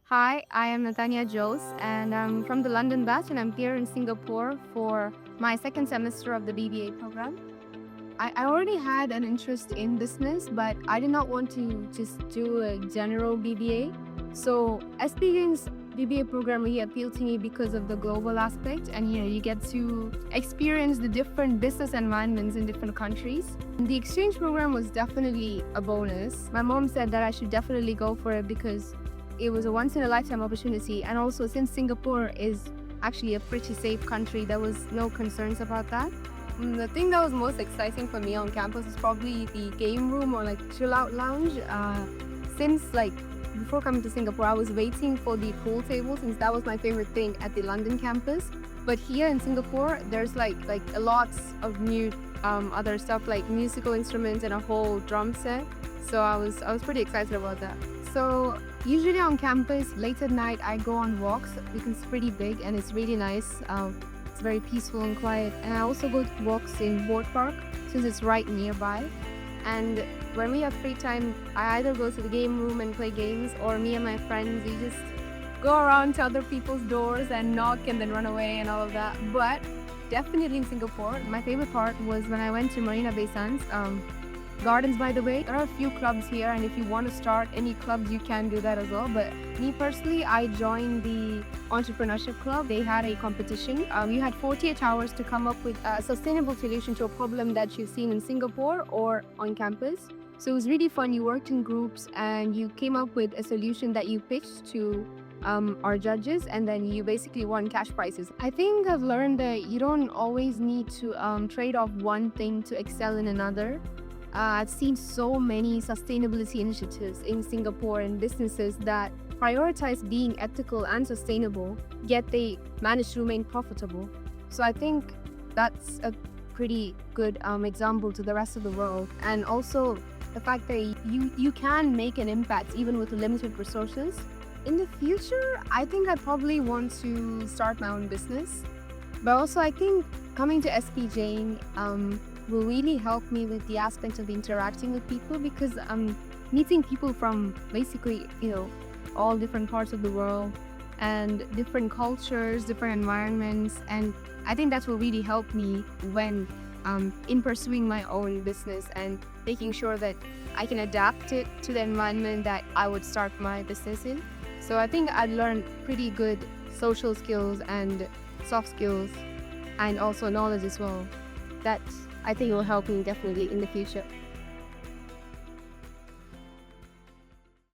Hi, I am Nathania Jose and I'm from the London batch and I'm here in Singapore for my second semester of the BBA program. I already had an interest in business, but I did not want to just do a general BBA. So SP Jain's BBA program really appealed to me because of the global aspect, and you get to experience the different business environments in different countries. The exchange program was definitely a bonus. My mom said that I should definitely go for it because it was a once in a lifetime opportunity, and also since Singapore is actually a pretty safe country, there was no concerns about that. The thing that was most exciting for me on campus is probably the game room or like chill out lounge. Since before coming to Singapore, I was waiting for the pool table since that was my favorite thing at the London campus. But here in Singapore, there's like a lot of new other stuff like musical instruments and a whole drum set. So I was pretty excited about that. So usually on campus, late at night, I go on walks because it's pretty big and it's really nice. It's very peaceful and quiet. And I also go to walks in Board Park since it's right nearby. And when we have free time, I either go to the game room and play games, or me and my friends, we just go around to other people's doors and knock and then run away and all of that. But definitely in Singapore, my favorite part was when I went to Marina Bay Sands. Gardens, by the way, there are a few clubs here, and if you want to start any clubs, you can do that as well. But me personally, I joined the entrepreneurship club. They had a competition. You had 48 hours to come up with a sustainable solution to a problem that you've seen in Singapore or on campus. So it was really fun. You worked in groups and you came up with a solution that you pitched to our judges, and then you basically won cash prizes. I think I've learned that you don't always need to trade off one thing to excel in another. I've seen so many sustainability initiatives in Singapore and businesses that prioritize being ethical and sustainable, yet they manage to remain profitable. So I think that's a pretty good example to the rest of the world. And also the fact that you can make an impact even with limited resources. In the future, I think I probably want to start my own business. But also I think coming to SP Jain will really help me with the aspect of interacting with people, because I'm meeting people from basically, all different parts of the world and different cultures, different environments. And I think that will really help me when in pursuing my own business and making sure that I can adapt it to the environment that I would start my business in. So I think I'd learn pretty good social skills and soft skills and also knowledge as well. That I think will help me definitely in the future.